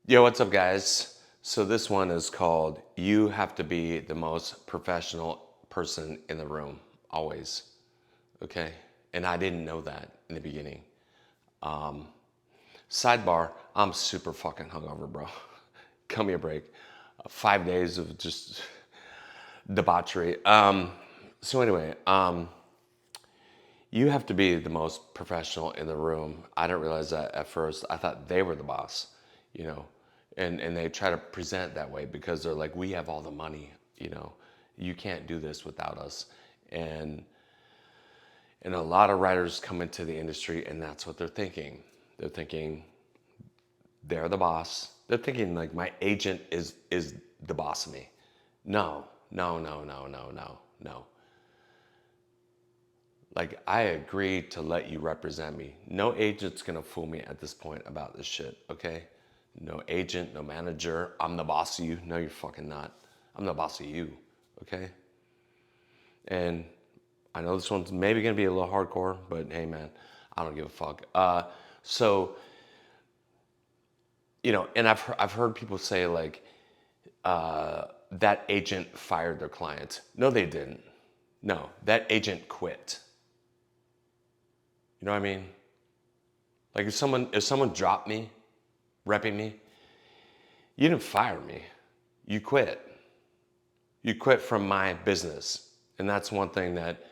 Yo, what's up, guys? So, this one is called You Have to Be the Most Professional Person in the Room, always. Okay? And I didn't know that in the beginning. Sidebar, I'm super fucking hungover, bro. Cut me a break. 5 days of just debauchery. So, anyway, you have to be the most professional in the room. I didn't realize that at first. I thought they were the boss, you know, and they try to present that way because they're like, we have all the money, you know, you can't do this without us. And and a lot of writers come into the industry and that's what they're thinking. They're thinking they're the boss. They're thinking like my agent is the boss of me. No, no, no, no, no, no, no. Like, I agreed to let you represent me. No agent's gonna fool me at this point about this shit, okay? No agent, no manager. I'm the boss of you. No, you're fucking not. I'm the boss of you, okay? And I know this one's maybe gonna be a little hardcore, but hey, man, I don't give a fuck. So, and I've heard people say like that agent fired their client. No, they didn't. No, that agent quit. You know what I mean? Like if someone dropped me, repping me, you didn't fire me. You quit. You quit from my business. And that's one thing that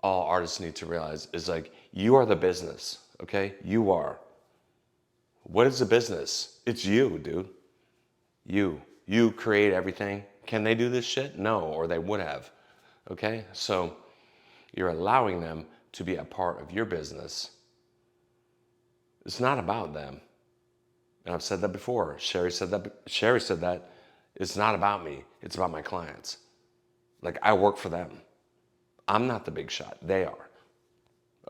all artists need to realize is like, you are the business, okay? You are. What is the business? It's you, dude. You. You create everything. Can they do this shit? No, or they would have. Okay? So you're allowing them to be a part of your business. It's not about them. And I've said that before. Sherry said that. Sherry said that. It's not about me. It's about my clients. Like, I work for them. I'm not the big shot. They are.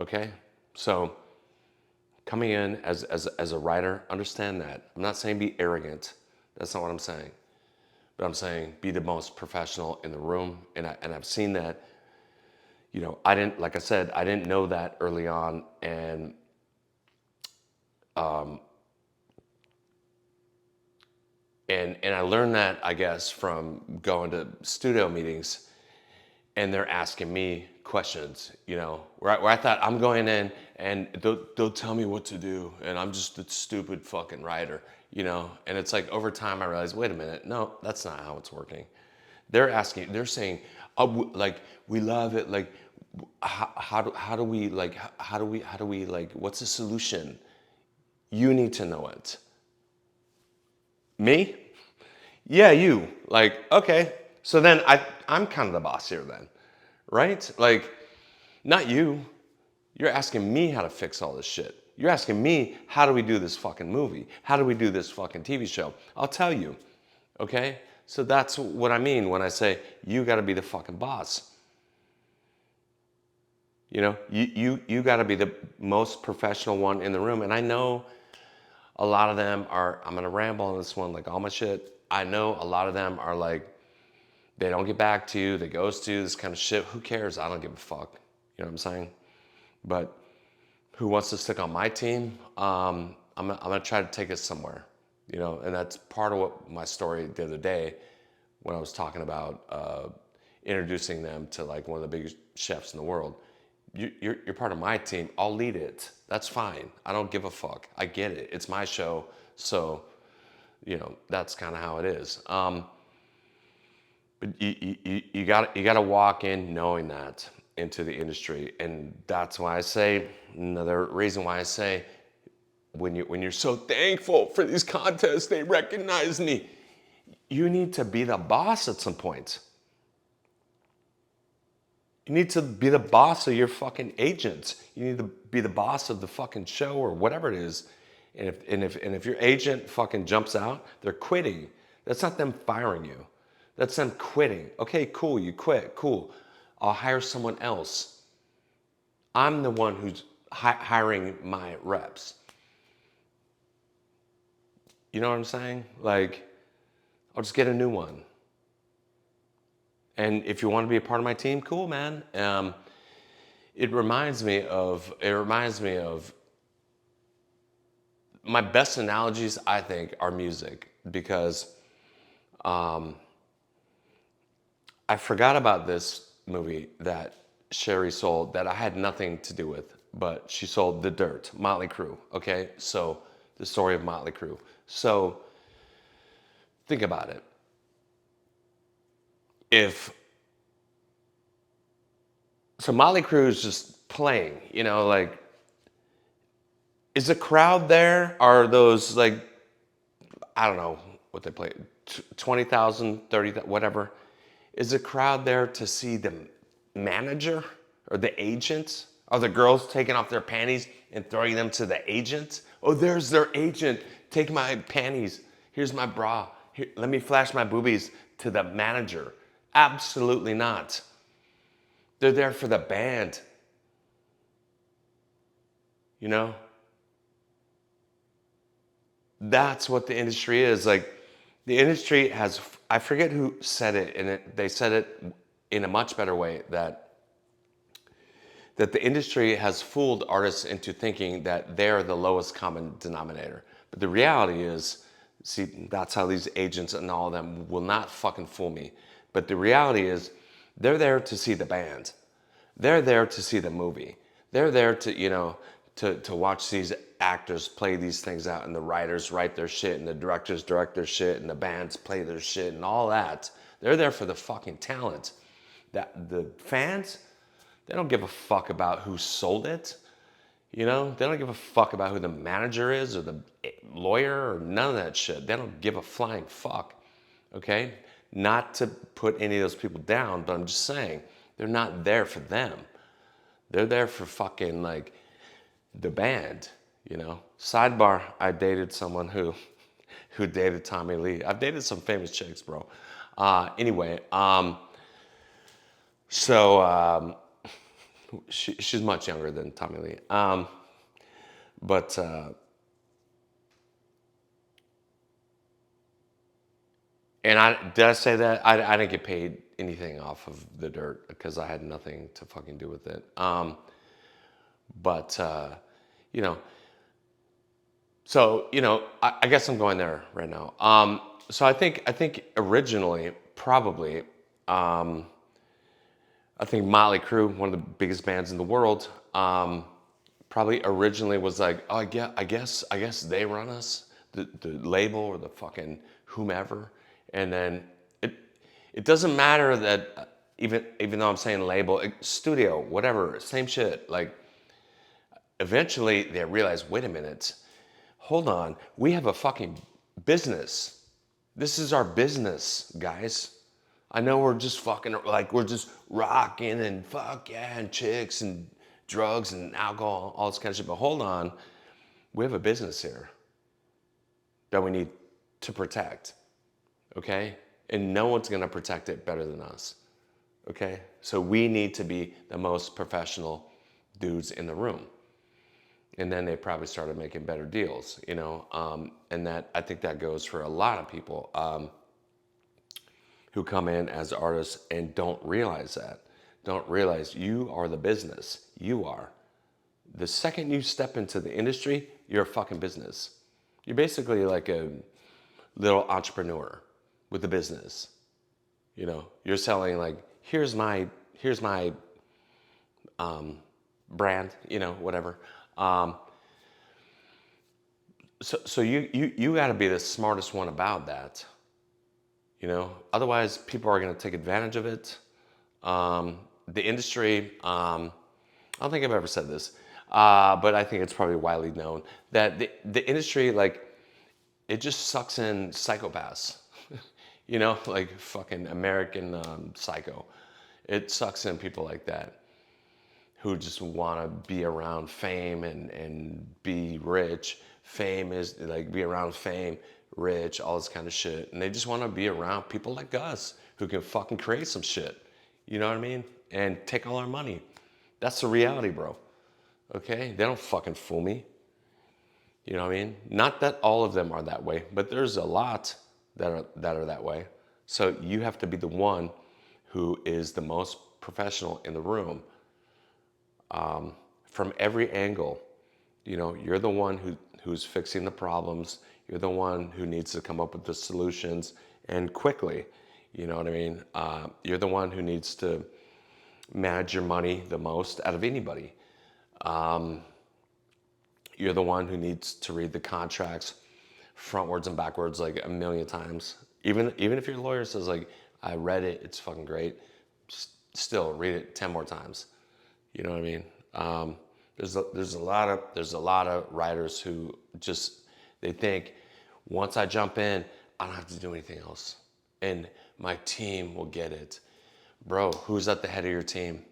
Okay? So coming in as a writer, understand that. I'm not saying be arrogant. That's not what I'm saying. But I'm saying be the most professional in the room. And I've seen that, I didn't, like I said, I didn't know that early on. And I learned that, I guess, from going to studio meetings and they're asking me questions, where I thought I'm going in and they'll tell me what to do and I'm just a stupid fucking writer, And it's like over time I realized, wait a minute, no, that's not how it's working. They're saying, oh, like, we love it, like, how do we, like, how do we, like, what's the solution? You need to know it. Me? Yeah, you. Like, okay. So then I'm kind of the boss here then, right? Like, not you. You're asking me how to fix all this shit. You're asking me, how do we do this fucking movie? How do we do this fucking TV show? I'll tell you, okay? So that's what I mean when I say you got to be the fucking boss. You got to be the most professional one in the room. And I know a lot of them are, I'm going to ramble on this one, like all my shit. I know a lot of them are like, they don't get back to you, they ghost you, this kind of shit. Who cares? I don't give a fuck. You know what I'm saying? But who wants to stick on my team? I'm gonna try to take us somewhere, and that's part of what my story the other day when I was talking about introducing them to like one of the biggest chefs in the world. You're part of my team. I'll lead it. That's fine. I don't give a fuck. I get it. It's my show, so that's kind of how it is. But you got to walk in knowing that into the industry, and that's why I say, another reason why I say, when you're so thankful for these contests, they recognize me. You need to be the boss at some point. You need to be the boss of your fucking agents. You need to be the boss of the fucking show or whatever it is. And if your agent fucking jumps out, they're quitting. That's not them firing you. That's them quitting. Okay, cool, you quit. Cool. I'll hire someone else. I'm the one who's hiring my reps. You know what I'm saying? Like, I'll just get a new one. And if you want to be a part of my team, cool, man. It reminds me of my best analogies, I think, are music because I forgot about this movie that Sherry sold that I had nothing to do with, but she sold The Dirt, Motley Crue. Okay, so the story of Motley Crue. So think about it. If so, Motley Crue is just playing. Like, is the crowd there? Are those like, I don't know what they play, 20,000, 30,000, whatever. Is the crowd there to see the manager or the agent? Are the girls taking off their panties and throwing them to the agent? Oh, there's their agent. Take my panties. Here's my bra. Here, let me flash my boobies to the manager. Absolutely not. They're there for the band. You know? That's what the industry is. Like, the industry has, I forget who said it, and they said it in a much better way, that the industry has fooled artists into thinking that they're the lowest common denominator. But the reality is, see, that's how these agents and all of them will not fucking fool me. But the reality is, they're there to see the band. They're there to see the movie. They're there to, to watch these actors play these things out, and the writers write their shit, and the directors direct their shit, and the bands play their shit, and all that. They're there for the fucking talent. That the fans, they don't give a fuck about who sold it. They don't give a fuck about who the manager is or the lawyer or none of that shit. They don't give a flying fuck. Okay? Not to put any of those people down, but I'm just saying, they're not there for them. They're there for fucking like the band, Sidebar, I dated someone who dated Tommy Lee. I've dated some famous chicks, bro. Anyway, so she's much younger than Tommy Lee. But and did I say that? I didn't get paid anything off of The Dirt because I had nothing to fucking do with it. But you know, so I guess I'm going there right now. So I think originally probably I think Motley Crue, one of the biggest bands in the world, probably originally was like, oh, I guess they run us, the label or the fucking whomever, and then it doesn't matter that even though I'm saying label, studio, whatever, same shit. Like, eventually they realize, wait a minute, hold on, we have a fucking business. This is our business, guys. I know we're just fucking, like, we're just rocking and fuck yeah, and chicks and drugs and alcohol, all this kind of shit. But hold on, we have a business here that we need to protect, okay? And no one's gonna protect it better than us, okay? So we need to be the most professional dudes in the room. And then they probably started making better deals, and that, I think that goes for a lot of people who come in as artists and don't realize that. Don't realize you are the business. You are. The second you step into the industry, you're a fucking business. You're basically like a little entrepreneur with a business. You're selling like, here's my brand, whatever. So you got to be the smartest one about that. Otherwise people are going to take advantage of it. The industry, I don't think I've ever said this, but I think it's probably widely known that the industry, like, it just sucks in psychopaths, like fucking American Psycho. It sucks in people like that who just want to be around fame and be rich. Fame is like, be around fame, rich, all this kind of shit. And they just want to be around people like us who can fucking create some shit. You know what I mean? And take all our money. That's the reality, bro. Okay? They don't fucking fool me. You know what I mean? Not that all of them are that way, but there's a lot that are that way. So you have to be the one who is the most professional in the room, from every angle. You know, you're the one who's fixing the problems. You're the one who needs to come up with the solutions and quickly. You know what I mean? You're the one who needs to manage your money the most out of anybody. You're the one who needs to read the contracts frontwards and backwards like a million times. Even if your lawyer says like, I read it, it's fucking great. Still read it 10 more times. You know what I mean? There's a lot of writers who just, they think once I jump in, I don't have to do anything else, and my team will get it. Bro, who's at the head of your team?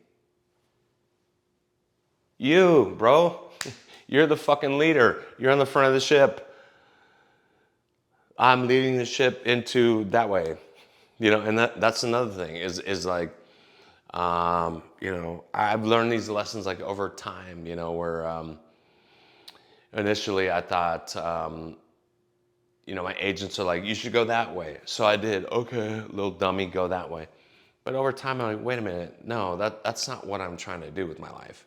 You, bro. You're the fucking leader. You're on the front of the ship. I'm leading the ship into that way. You know, and that's another thing is like, you know, I've learned these lessons like over time, you know, where initially I thought, you know, my agents are like, you should go that way. So I did, okay, little dummy, go that way. But over time, I'm like, wait a minute, no, that's not what I'm trying to do with my life.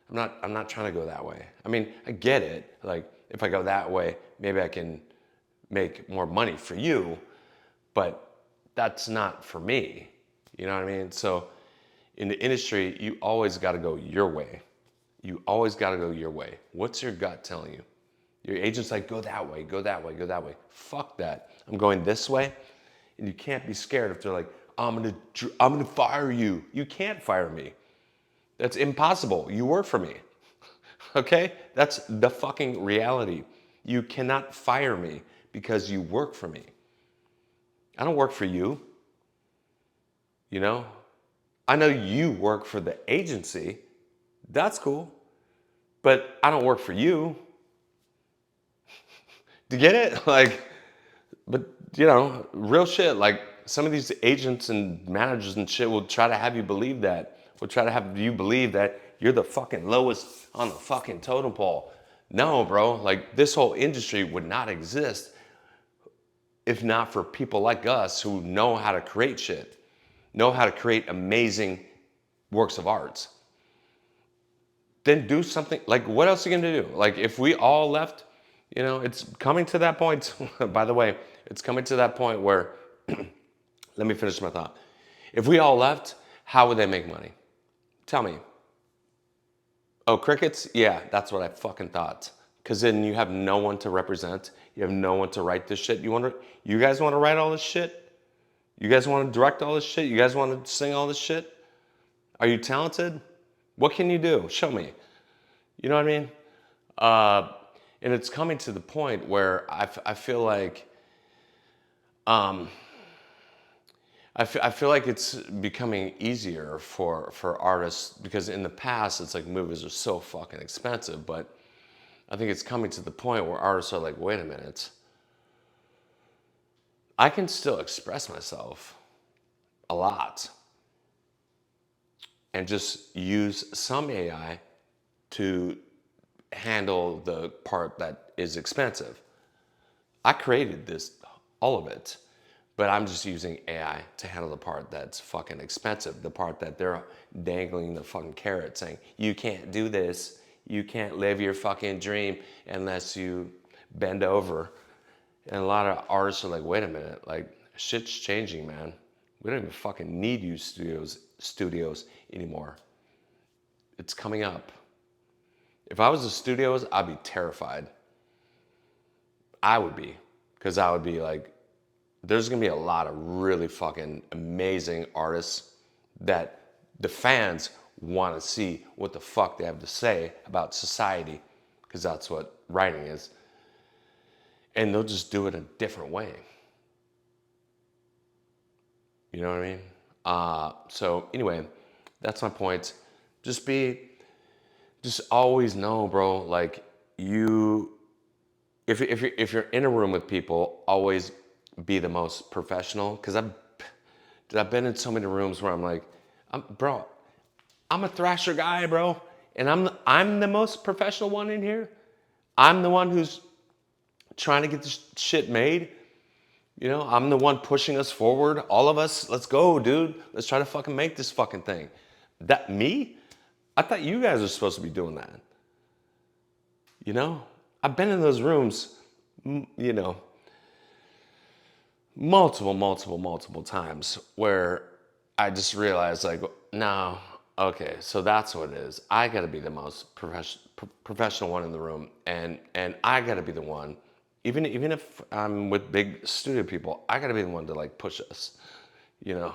I'm not trying to go that way. I mean, I get it. Like, if I go that way, maybe I can make more money for you, but that's not for me. You know what I mean? So in the industry, you always got to go your way. You always got to go your way. What's your gut telling you? Your agent's like, go that way, go that way, go that way. Fuck that. I'm going this way. And you can't be scared if they're like, I'm gonna fire you. You can't fire me. That's impossible. You work for me. Okay? That's the fucking reality. You cannot fire me because you work for me. I don't work for you. You know? I know you work for the agency. That's cool. But I don't work for you. Do you get it? Like, but you know, real shit. Like, some of these agents and managers and shit will try to have you believe that. Will try to have you believe that you're the fucking lowest on the fucking totem pole. No, bro. Like, this whole industry would not exist if not for people like us who know how to create shit, know how to create amazing works of arts. Then do something. Like, what else are you gonna do? Like, if we all left, you know, it's coming to that point. By the way, it's coming to that point where, let me finish my thought. If we all left, how would they make money? Tell me. Oh, crickets? Yeah, that's what I fucking thought. Because then you have no one to represent. You have no one to write this shit. You guys want to write all this shit? You guys want to direct all this shit? You guys want to sing all this shit? Are you talented? What can you do? Show me. You know what I mean? And it's coming to the point where I feel like, I feel like it's becoming easier for artists, because in the past it's like movies are so fucking expensive, but I think it's coming to the point where artists are like, wait a minute, I can still express myself a lot and just use some AI to handle the part that is expensive. I created this, all of it, but I'm just using AI to handle the part that's fucking expensive, the part that they're dangling the fucking carrot saying, you can't do this, you can't live your fucking dream unless you bend over. And a lot of artists are like, wait a minute, like, shit's changing, man. We don't even fucking need you studios anymore. It's coming up. If I was the studios, I'd be terrified. I would be, because I would be like, there's gonna be a lot of really fucking amazing artists that the fans want to see what the fuck they have to say about society, because that's what writing is. And they'll just do it a different way. You know what I mean? So anyway, that's my point. Just always know, bro, like, if you're in a room with people, always be the most professional. Because I've been in so many rooms where I'm like, bro, I'm a thrasher guy, bro, and I'm the most professional one in here. I'm the one who's trying to get this shit made. You know, I'm the one pushing us forward. All of us, let's go, dude. Let's try to fucking make this fucking thing. That me? I thought you guys are supposed to be doing that. You know, I've been in those rooms, you know, multiple times where I just realized, like, no, okay, so that's what it is. I got to be the most professional one in the room, and I got to be the one, even if I'm with big studio people, I got to be the one to like push us. You know,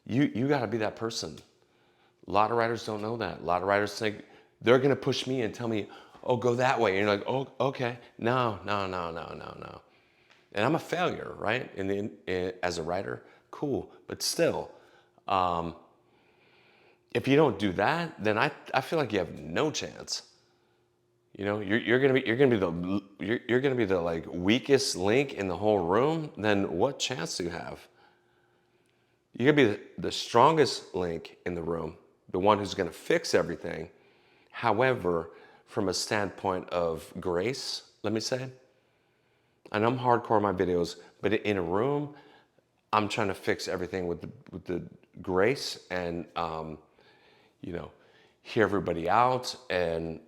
you got to be that person. A lot of writers don't know that. A lot of writers think they're gonna push me and tell me, "Oh, go that way," and you're like, "Oh, okay, no." And I'm a failure, right? As a writer, cool, but still, if you don't do that, then I feel like you have no chance. You know, you're gonna be the like weakest link in the whole room. Then what chance do you have? You're gonna be the strongest link in the room, the one who's gonna fix everything. However, from a standpoint of grace, let me say, and I'm hardcore in my videos, but in a room, I'm trying to fix everything with the grace and you know, hear everybody out and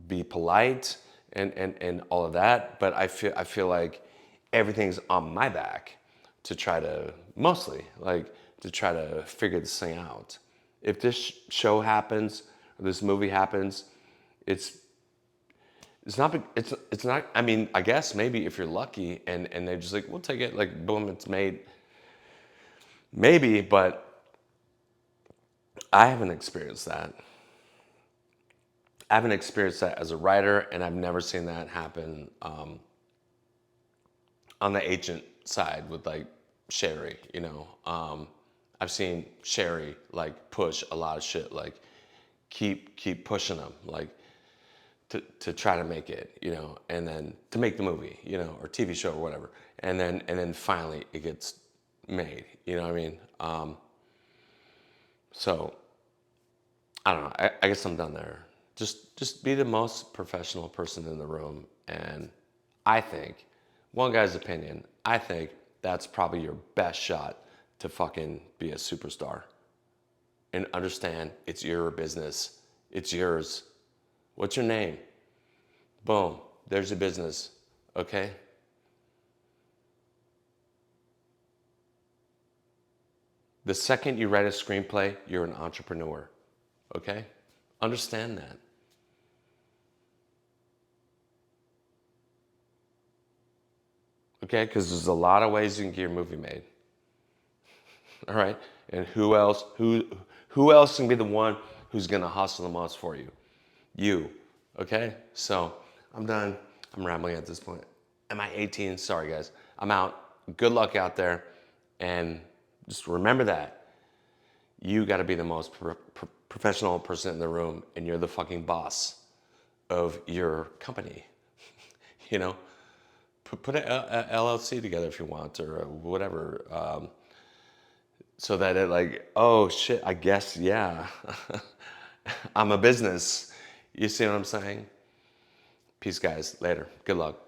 be polite and all of that. But I feel like everything's on my back to try to mostly like to try to figure this thing out. If this show happens or this movie happens, it's it's not. I mean, I guess maybe if you're lucky and they're just like, we'll take it, like boom, it's made. Maybe, but I haven't experienced that. I haven't experienced that as a writer, and I've never seen that happen on the agent side with like Sherry. You know, I've seen Sherry like push a lot of shit, like keep pushing them, like to try to make it, you know, and then to make the movie, you know, or TV show or whatever, and then finally it gets made. You know what I mean? So I don't know. I guess I'm done there. Just be the most professional person in the room, and I think, one guy's opinion, I think that's probably your best shot to fucking be a superstar. And understand it's your business. It's yours. What's your name? Boom. There's your business. Okay? The second you write a screenplay, you're an entrepreneur. Okay? Understand that. Okay? Because there's a lot of ways you can get your movie made. All right? And who else can be the one who's gonna hustle the most for you? You. Okay? So I'm done. I'm rambling at this point. Am I 18? Sorry guys. I'm out. Good luck out there. And just remember that. You gotta be the most professional person in the room, and you're the fucking boss of your company. You know? Put a LLC together if you want, or whatever. So that it like, oh shit, I guess, yeah. I'm a business. You see what I'm saying? Peace, guys. Later. Good luck.